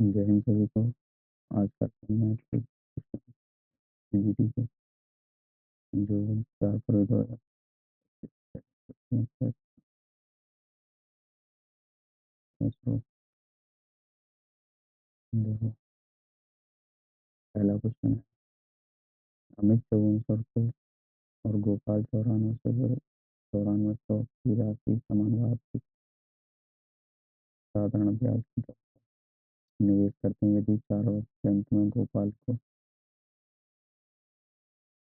जय हिंद सभी को। आज का करना है कि पीजीटी के जो 4 फरवरी 2025 देखो, पहला क्वेश्चन है। अमित 5400 और गोपाल 9400 की राशि समानुपाती साधारण ब्याज की दर से निवेश करते हैं। यदि 4 वर्ष के अंत में गोपाल को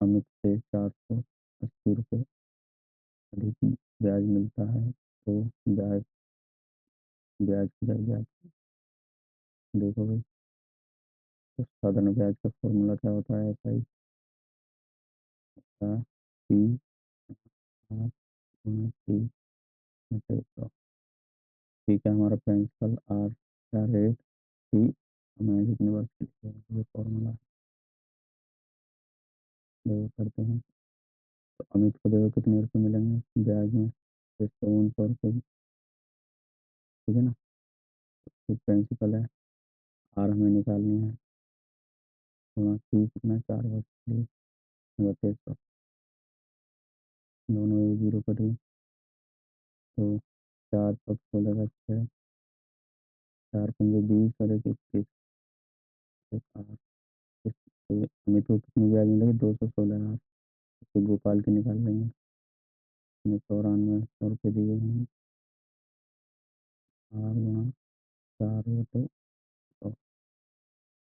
अमित से 480 रुपये अधिक ब्याज मिलता है तो ब्याज ब्याज की दर क्या है? देखो भाई, तो साधारण ब्याज का फॉर्मूला क्या होता है? ऐसा ही था, पी आर गुणा टी बटे 100। ठीक है, हमारा प्रिंसिपल आर का रेट टी हमें जितने बार ये फॉर्मूला देखो करते हैं। तो अमित को देखो कितने रुपये मिलेंगे ब्याज में? 5400 रुपये। ठीक है ना? तो प्रिंसिपल है, आर हमें निकालनी है, गुणा टी कितना 4 वर्ष के लिए बटे 100। दोनों एक जीरो कट गई तो 4 + 16 = 6, 4 × 5 = 20 और 1 = 21। तो अमित को कितनी ब्याज मिलेगी? 216 तो गोपाल की निकाल लेंगे। 94 100 रुपये दिए हैं, आर गुणा 4/100।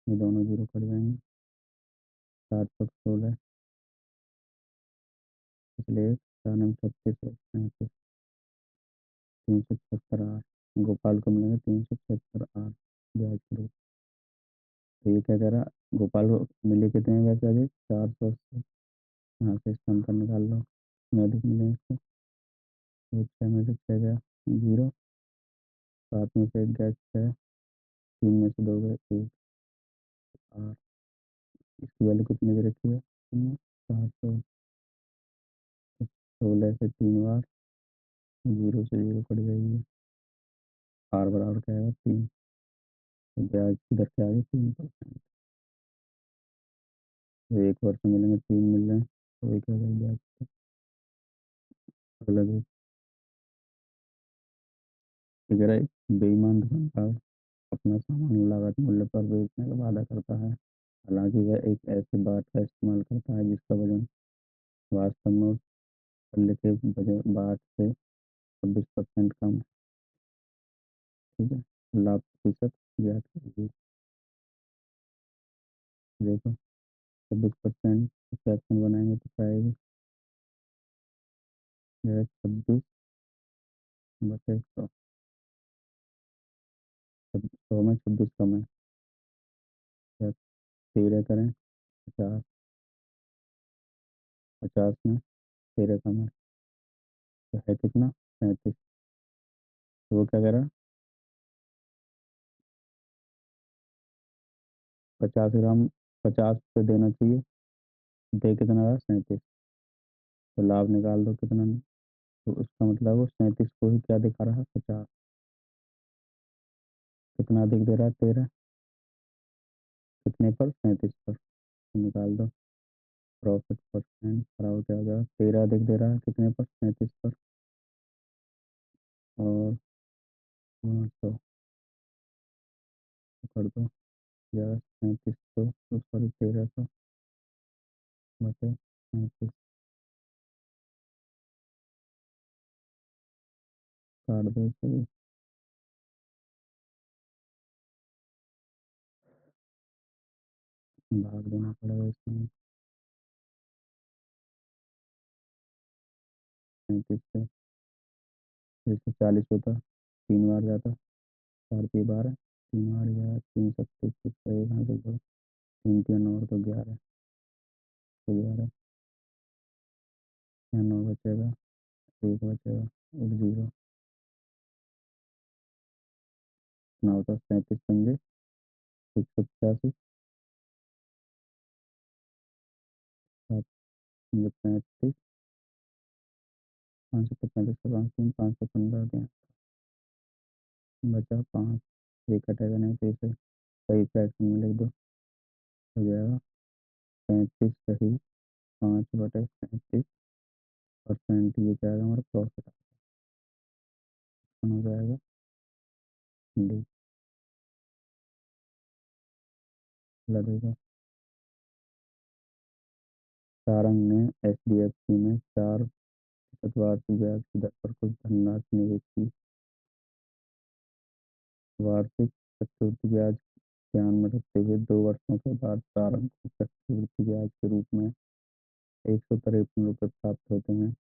ये दोनों जीरो कट जाएंगे। 4 + 16 इसलिए 4 × 36 376 आर गोपाल को मिलेंगे। 376 आर ब्याज के रूप। तो ये क्या कह रहा? गोपाल को मिले कितने हैं वैसे? अभी 480। यहाँ से इसका अंतर निकाल लो, मैं अधिक मिले इसको। तो 6 में से 6 गया जीरो, 7 में से 1 गया 6, 3 में से 2 गए 1 आर। इसकी वैल्यू कितनी दे रखी है? 416 से 3 बार जीरो से जीरो कट जाएगी। आर बराबर क्या है? 3। तो ब्याज की दर क्या आ गई? 3%। तो 1 वर्ष में मिलेंगे 3 मिल रहे हैं तो एक हज़ार ब्याज। अगला देख, अगर एक बेईमान दुकानदार अपना सामान लागत मूल्य पर बेचने का वादा करता है, हालांकि वह एक ऐसे बाट का इस्तेमाल करता है जिसका वजन वास्तव में उस पर लिखे बाट से 26% कम है। ठीक है, लाभ प्रतिशत ज्ञात कीजिए। देखो, 26% फ्रैक्शन बनाएंगे तो क्या आएगी? 26/100। 100 में 26 कम है, या 13 करें 50, 50 में 13 कम है तो है कितना? 37। तो वो क्या कह रहा है? 50 ग्राम 50 पे देना चाहिए, दे कितना रहा? 37। तो लाभ निकाल दो कितना नहीं। तो उसका मतलब वो 37 को ही क्या दिखा रहा है? 50। कितना अधिक दे रहा है? 13। कितने पर? 37 पर। तो निकाल दो, प्रॉफिट परसेंट बराबर क्या हो जाएगा? 13 अधिक दे रहा है कितने पर? 37 पर। और 100 कर दो, या 3700 तो सॉरी 1300 बटे 37 काट दो इसे, भाग देना पड़ेगा इसमें। 37 से जैसे 40 होता 3 बार जाता, 4×3 12, 3 बार गया 3 × 36 एक हाथ दो, 3 × 3 = 9 तो 11, तो 11 यहाँ 9 बचेगा, 1 बचेगा, 1 जीरो। कितना होता? 37×185, 7×35, 535 का 5 515 दिया, बचा 5। ये कटेगा नहीं तो इसे सही फ्रैक्शन में लिख दो, हो जाएगा 35 सही 5/37%। ये क्या आएगा हमारा प्रॉफिट हो जाएगा डी। लगेगा सारंग ने HDFC में 4% वार्षिक ब्याज की दर पर कुछ धनराशि निवेश की। वार्षिक चक्रवृद्धि ब्याज ध्यान में रखते हुए 2 वर्षों के बाद सारंग को चक्रवृद्धि ब्याज के रूप में 153 रुपये प्राप्त होते हैं।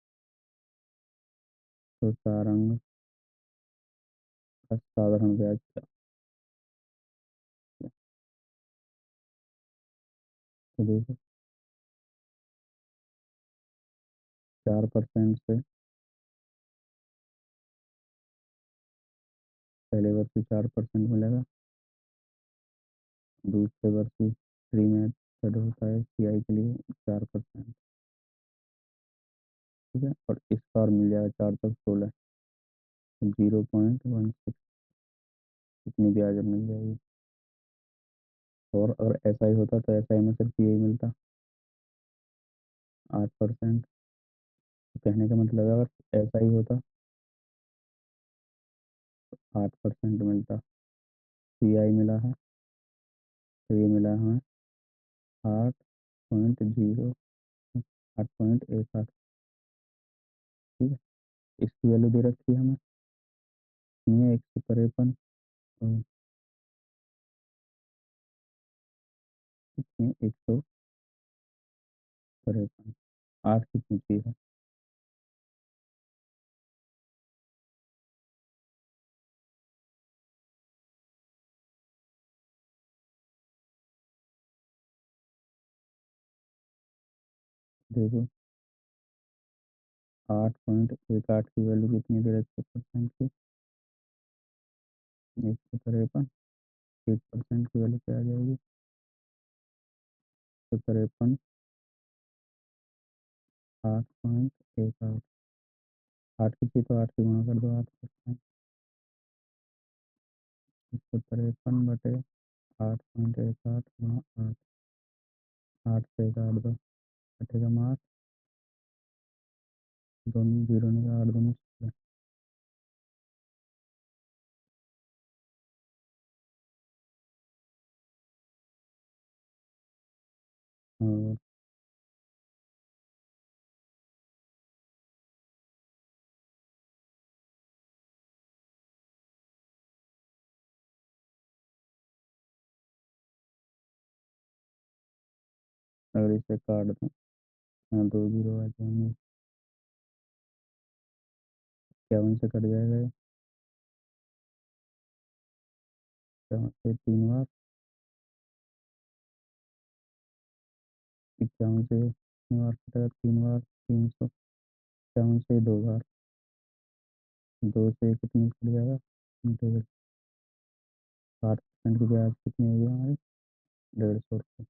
तो सारंग का साधारण ब्याज क्या है? तो देखो 4% से पहले वर्ष से 4% मिलेगा, दूसरे वर्ष की फ्री में ऐड होता है CI के लिए 4%। ठीक है, और इस बार मिल जाएगा 4 तक 16, 0.16 इतनी ब्याज अब मिल जाएगी। और अगर SI होता तो SI में सिर्फ यही मिलता 8%। कहने का मतलब है अगर SI होता 8% मिलता, CI मिला है तो ये मिला है हमें 8.0 8.18। ठीक है, इसकी वैल्यू दे रखी है हमें, ये 153 और कितनी 153 8 कितनी चीज है। देखो 8.18 की वैल्यू कितनी दे रखी है परसेंट की, 153। 1% की वैल्यू क्या आ जाएगी, 153 8.18। 8 की थी तो 8 से गुणा कर दो, 8%। 153/8.18 गुणा 8, 8 से 8 दो कटेगा मार्च, दोनों जीरो ने 8 दोनों 16। और अगर इसे काट दें, यहाँ 2 जीरो आ जाएंगे, 51 से कट जाएगा ये, 51 से 3 बार, 51 से कितनी बार कटेगा, 3 बार, 351 से 2 बार, 2 से कितनी कट जाएगा, 8% की ब्याज कितनी होगी हमारी, 150 रुपये।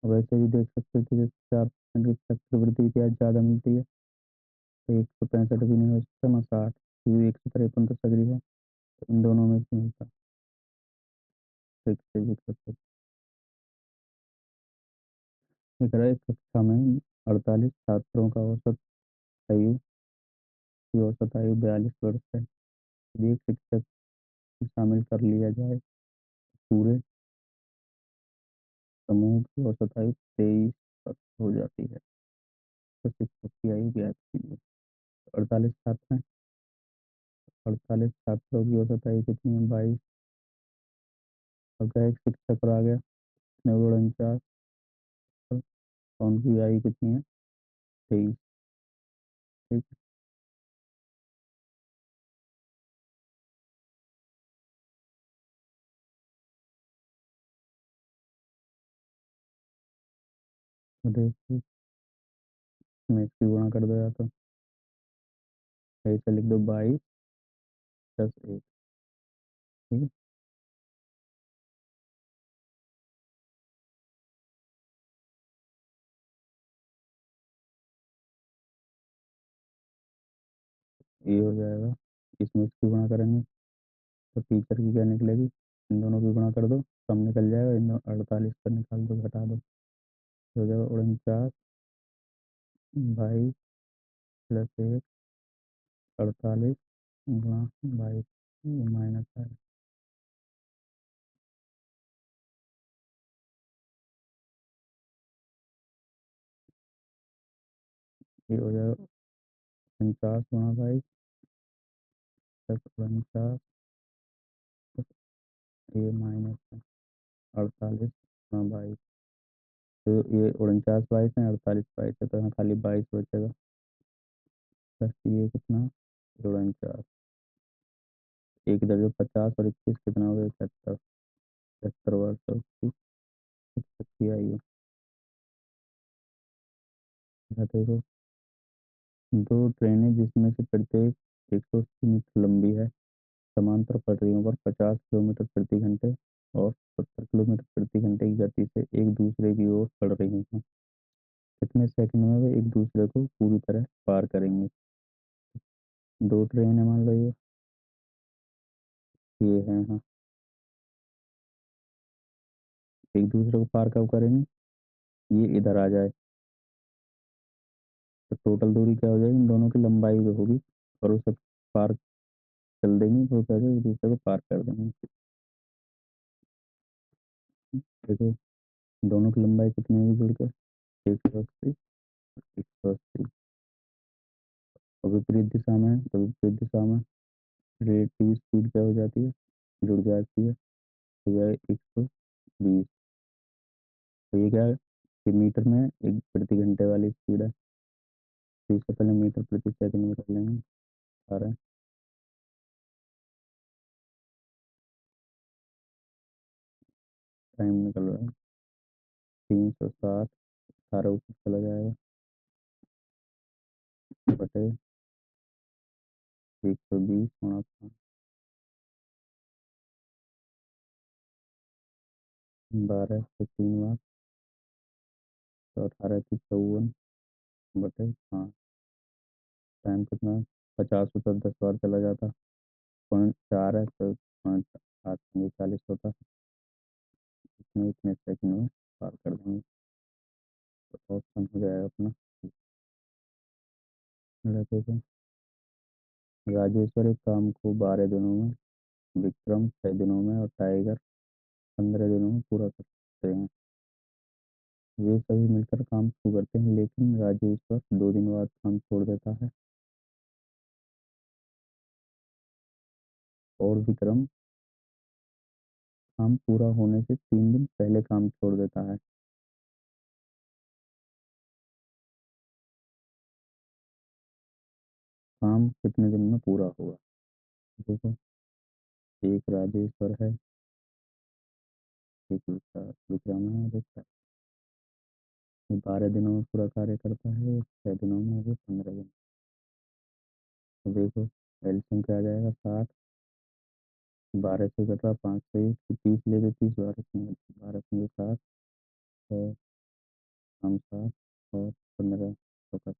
वैसे भी देख सकते थे कि 4% की चक्रवृद्धि ब्याज ज़्यादा मिलती है, तो 165 भी नहीं हो सकता ना 60, क्योंकि 153 तो सगरी है, तो इन दोनों में से मिलता, तो इससे भी कर सकते। एक रहा, एक कक्षा में 48 छात्रों का आयु औसत आयु 42 वर्ष है। यदि एक शिक्षक को शामिल कर लिया जाए, पूरे समूह की औसत आयु 23 वर्ष हो जाती है। तो शिक्षक की आयु ज्ञात कीजिए। 48 छात्र हैं, 48 छात्रों की औसत आयु कितनी है, 22। अब क्या एक शिक्षक और आ गया, उसने वो 49, तो उनकी आयु कितनी है, 23। ठीक है, तो देखिए इसमें इसकी गुणा कर दो, या तो सही से लिख दो 22+1। ठीक है, ये हो जाएगा, इसमें इसकी गुणा करेंगे तो टीचर की क्या निकलेगी, इन दोनों की गुणा कर दो, कम निकल जाएगा, इन 48 पर निकाल दो, घटा दो, हो जाएगा 49 22 प्लस 1 48 गुणा 22, माइनस है, ये हो जाएगा 49 गुणा 22 प्लस 49, ये माइनस है 48 गुणा 22, तो ये 49 22 है, 48 22 है, तो यहाँ खाली 22 बचेगा, प्लस ये कितना 49, एक इधर जो 50 और 21 कितना हो गया 71, 71 वर्ष 21 आई है। देखो, दो ट्रेनें जिसमें से प्रत्येक 180 मीटर लंबी है, समांतर पटरियों पर 50 किलोमीटर प्रति घंटे और 70 किलोमीटर प्रति घंटे की गति से एक दूसरे की ओर बढ़ रही हैं, कितने सेकंड में वे एक दूसरे को पूरी तरह पार करेंगे। दो ट्रेनें मान लो ये है, हाँ, एक दूसरे को पार कब करेंगे, ये इधर आ जाए, तो टोटल दूरी क्या हो जाएगी, इन दोनों की लंबाई जो होगी, और वो सब पार चल देंगी, तो कैसे एक दूसरे को पार कर देंगे। देखो, दोनों की लंबाई कितनी होगी जुड़ कर, 180, 180, और विपरीत दिशा में है, तो विपरीत दिशा में रिलेटिव स्पीड क्या हो जाती है, जुड़ जाती है, हो जाए 120, तो ये क्या है कि मीटर में एक प्रति घंटे वाली स्पीड है, तो इससे पहले मीटर प्रति सेकंड में कर लेंगे, आ रहा है, टाइम निकल रहा है, 360, 18 ऊपर चला जाएगा, बटे 120 गुणा 5, 12 से 3 बार, तो 18 की 54 बटे 5, टाइम कितना है, 50 ऊपर 10 बार चला जाता, 0.4 है, तो 0.8 40 होता है, इसमें इतने सेकंड में पार कर देंगे, तो ऑप्शन हो जाएगा अपना। देखो, राजेश्वर एक काम को 12 दिनों में, विक्रम 6 दिनों में और टाइगर 15 दिनों में पूरा कर सकते हैं। वे सभी मिलकर काम शुरू करते हैं, लेकिन राजेश्वर 2 दिन बाद काम छोड़ देता है, और विक्रम काम पूरा होने से 3 दिन पहले काम छोड़ देता है। काम कितने दिन में पूरा होगा। देखो, एक राजेश्वर है, एक विक्रम है, और एक 12 दिनों में पूरा कार्य करता है, 6 दिनों में, और 15 दिन। तो देखो, एल्शियम क्या आ जाएगा, 60, 12 से कटा, 5 से 30 ले गए, 30, 12 से 60, और हम 60 और 15, तो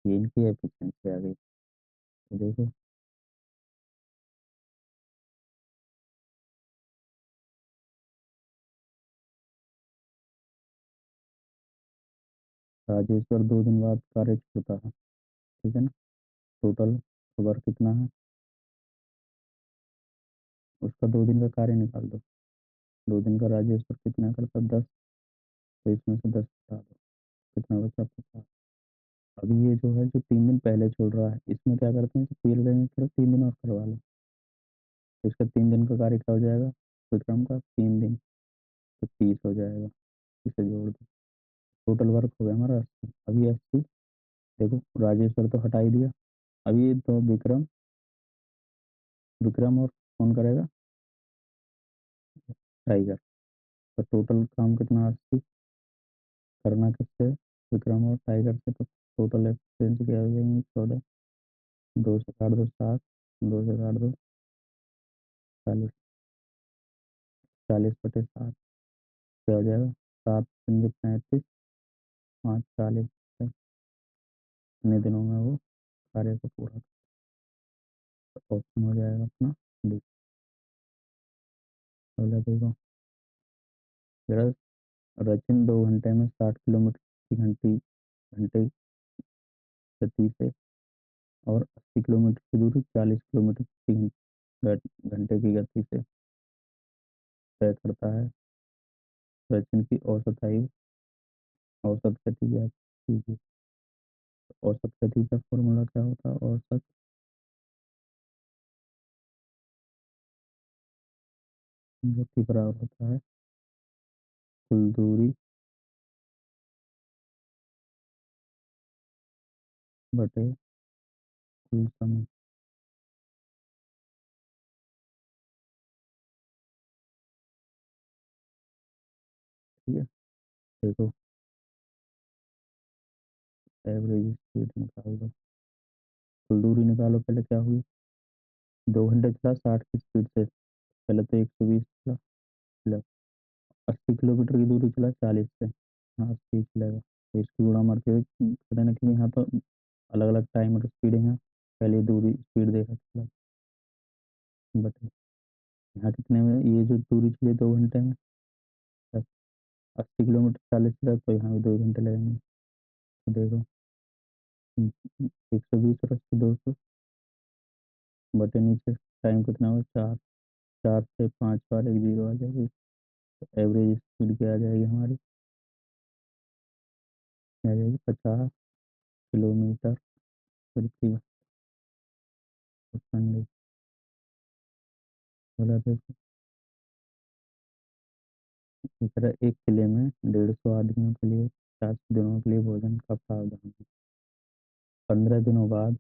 ये इनकी एफिशिएंसी आ गई। तो देखो, राजेश्वर 2 दिन बाद कार्य छोड़ता है, ठीक है ना, टोटल वर्क कितना है, उसका 2 दिन का कार्य निकाल दो, 2 दिन का राजेश्वर कितना करता, 10, तो इसमें से 10 हटा दो, कितना बचा, 50। अभी ये जो है, जो 3 दिन पहले छोड़ रहा है, इसमें क्या करते हैं, तेल लेने की तरफ 3 दिन और करवा लो, तो इसका 3 दिन का कार्य क्या हो जाएगा, विक्रम का 3 दिन, तो 30 हो जाएगा, इसे जोड़ दो, टोटल वर्क हो गया हमारा 80। अभी 80, देखो राजेश्वर तो हटा ही दिया, अभी ये तो विक्रम, विक्रम और कौन करेगा, टाइगर, तो टोटल काम कितना, 80, करना किससे, विक्रम और टाइगर से, तो टोटल एफिशिएंसी क्या हो जाएंगे, 14, 2 से काट दो 7, 2 से काट दो 40, 40/7 क्या हो जाएगा, 7×35, 5 40, कितने दिनों में वो कार्य को पूरा, ऑप्शन हो जाएगा अपना D। अगला देखो, यदि सचिन 2 घंटे में 60 किलोमीटर की घंटे गति से और 80 किलोमीटर की दूरी 40 किलोमीटर की घंटे की गति से तय करता है, सचिन की औसत गति ज्ञात कीजिए। औसत गति का फॉर्मूला क्या होता है? औसत गति बराबर होता है कुल दूरी बटे कुल समय। ठीक है, देखो एवरेज स्पीड निकाल दो, कुल दूरी निकालो। पहले क्या हुई, 2 घंटे चला 60 की स्पीड से, पहले तो 120 चला, प्लस 80 किलोमीटर की दूरी चला 40 से, हाँ 80 चलेगा, तो इसकी गुणा मारते हुए पता ना कि यहाँ तो अलग अलग टाइम और स्पीड है। यहाँ पहले दूरी स्पीड देखा चला, बट यहाँ कितने में, ये जो दूरी चली 2 घंटे में, 80 किलोमीटर 40 चला, तो यहाँ भी 2 घंटे लगेंगे। तो देखो 120 और 80 200 बटे नीचे टाइम कितना हुआ 4, 4 से 5 बार एक जीरो आ जाएगी, तो एवरेज स्पीड क्या आ जाएगी हमारी, आ जाएगी 50 किलोमीटर प्रति घंटे। बोला देखो, इस तरह एक किले में 150 आदमियों के लिए 50 दिनों के लिए भोजन का प्रावधान है। 15 दिनों बाद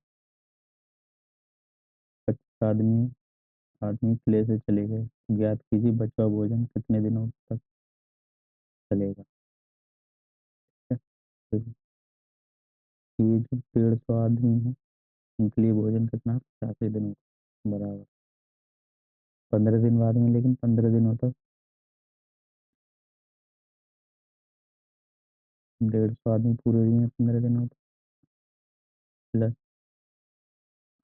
25 आदमी किले से चले गए, ज्ञात कीजिए बचा हुआ भोजन कितने दिनों तक चलेगा। ठीक है? देखो, ये जो 150 आदमी है उनके लिए भोजन कितना, 85 दिनों का बराबर। 15 दिन बाद में, लेकिन 15 दिनों तक 150 आदमी पूरे हुए हैं 15 दिनों तक, प्लस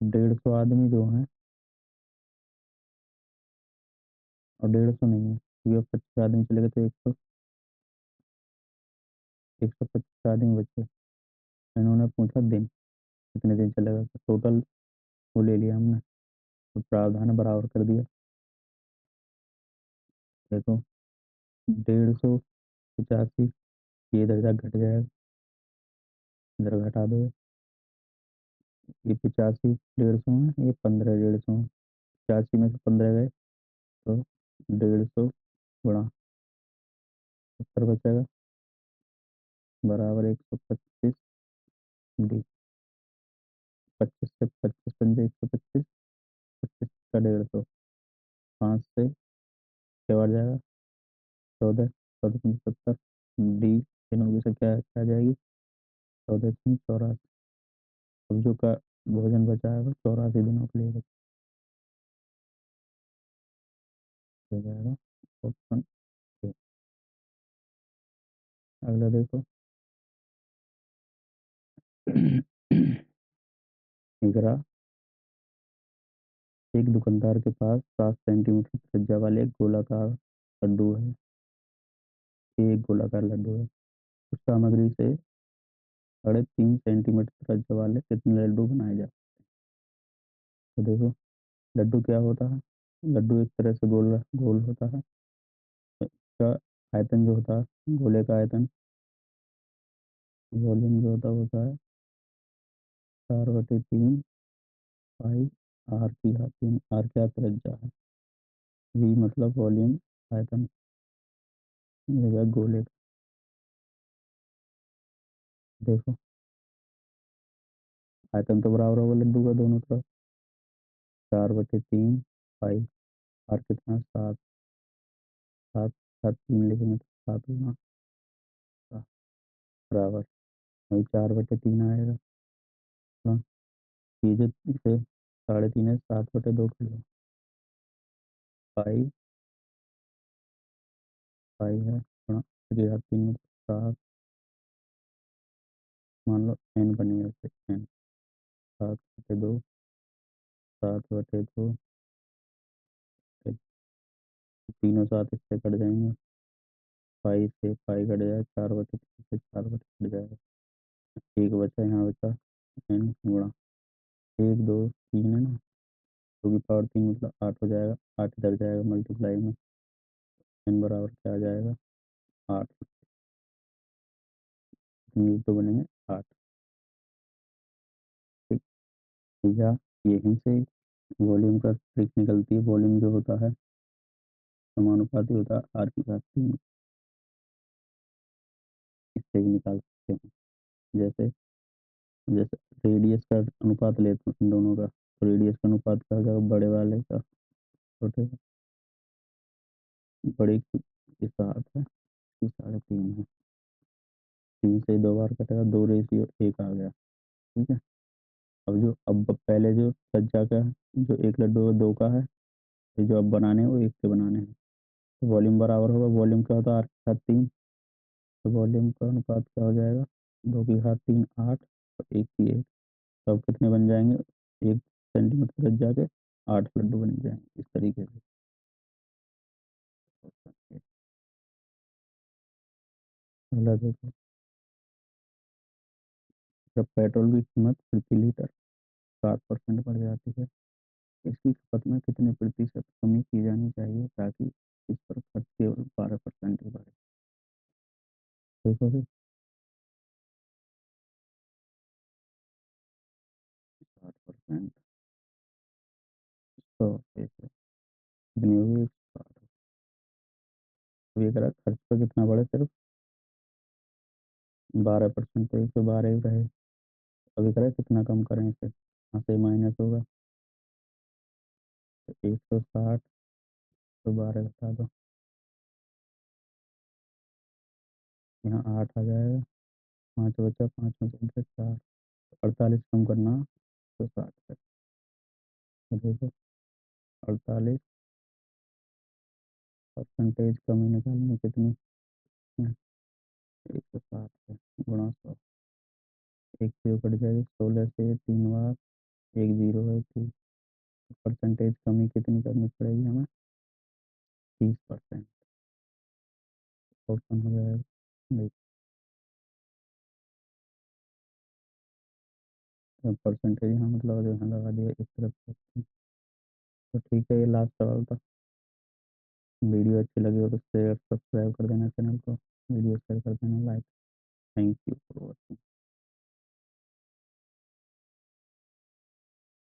150 आदमी जो हैं, और 150 नहीं है क्योंकि अब 25 आदमी चले गए, तो 125 आदमी बचे। इन्होंने पूछा दिन कितने दिन चलेगा, तो टोटल वो ले लिया हमने, तो प्रावधान बराबर कर दिया। देखो 150 85, ये इधर जा घट जाएगा, इधर घटा दो, ये 85 150 है, ये 15 150 है, 85 में से 15 गए, तो 150 गुणा 70 बचेगा, बराबर 125 डी। 25 से 25 पंजे 125, 25 का 150, 5 से क्या बढ़ जाएगा 14, 14 पंजे 70, डी तीनों में से क्या आ जाएगी, 14 तीन 84। अब जो का भोजन बचा है वो 84 दिनों के लिए बच जाएगा, ऑप्शन ए। अगला देखो तीसरा, एक दुकानदार के पास 7 सेंटीमीटर त्रिज्या वाले एक गोलाकार लड्डू है, ये एक गोलाकार लड्डू है, उस सामग्री से 3.5 सेंटीमीटर त्रिज्या वाले कितने लड्डू बनाए जाते हैं। तो देखो लड्डू क्या होता है, लड्डू एक तरह से गोल गोल होता है, तो इसका आयतन जो होता है, गोले का आयतन, वॉल्यूम जो होता है 4/3 पाई आर की घात 3, आर क्या त्रिज्या है, वी मतलब वॉल्यूम, आयतन ये हो गया गोले का। देखो आयतन तो बराबर होगा लड्डू का दोनों तरफ, 4/3 पाई, आर कितना 7, 7 7 3 लिखेंगे तो 7 गुना 7 बराबर, वही 4/3 आएगा। हाँ, ये जो इसे 3.5 है, 7/2 कर लो, पाई पाई है गुणा 3 में 7, मान लो एन बनी है, एन 7/2, 7/2 तीनों साथ इससे कट जाएंगे, पाई से पाई कट जाएगा, 4/3 से 4/3 कट जाएगा। एक बचा यहाँ बचा एन गुणा 1 2 3 है ना, 2 की पावर 3 मतलब 8 हो जाएगा, 8 इधर जाएगा मल्टीप्लाई में, एन बराबर क्या आ जाएगा 8, तो बनेंगे 8। ठीक। या यहीं से वॉल्यूम का ट्रिक निकलती है, वॉल्यूम जो होता है समानुपाती होता है R की घात 3, इससे भी निकाल सकते हैं। जैसे जैसे रेडियस का अनुपात लेते हैं इन दोनों का, तो रेडियस का अनुपात क्या हो जाएगा बड़े वाले का छोटे का, बड़े की 7 है, इसकी 3.5 है, 3 से 2 बार कटेगा, 2:1 आ गया। ठीक है। अब पहले जो सज्जा का जो एक लड्डू है 2 का है, ये जो अब बनाने हैं वो 1 के बनाने हैं, तो वॉल्यूम बराबर होगा, वॉल्यूम क्या होता है R की घात 3, तो वॉल्यूम का अनुपात क्या हो जाएगा 2 की घात 3 8 और 1 की 1, तो अब कितने बन जाएंगे 1 सेंटीमीटर सज्जा के 8 लड्डू बन जाएंगे इस तरीके से। अगला देखो, जब पेट्रोल की कीमत प्रति लीटर 7% बढ़ जाती है, इसकी खपत में कितने प्रतिशत कमी की जानी चाहिए ताकि इस पर खर्च केवल 12% ही बढ़े। देखो भी 60%, 100 पैसे कितनी होगी 60। अब ये करा खर्च पर कितना बढ़े सिर्फ 12%, तो 112 ही रहे। अभी करें कितना कम करें इसे, यहाँ से माइनस होगा, तो 160 तो 12 घटा दो, यहाँ 8 आ जाएगा, 5 बचा, 5 में से 4, 48 कम करना तो 60 है। तो देखो 48 परसेंटेज कमी निकालनी कितनी है, 160 है गुणा 100, एक जीरो कट जाएगी, 16 से 3 बार, एक जीरो है, ठीक। परसेंटेज कमी कितनी करनी पड़ेगी हमें 30%, ऑप्शन हो जाएगा। देखो परसेंटेज यहाँ मतलब जो यहाँ लगा दिया एक तरफ से। तो ठीक है, ये लास्ट सवाल था। वीडियो अच्छी लगी हो तो शेयर सब्सक्राइब कर देना चैनल को, वीडियो शेयर कर देना, like. Thank you for watching.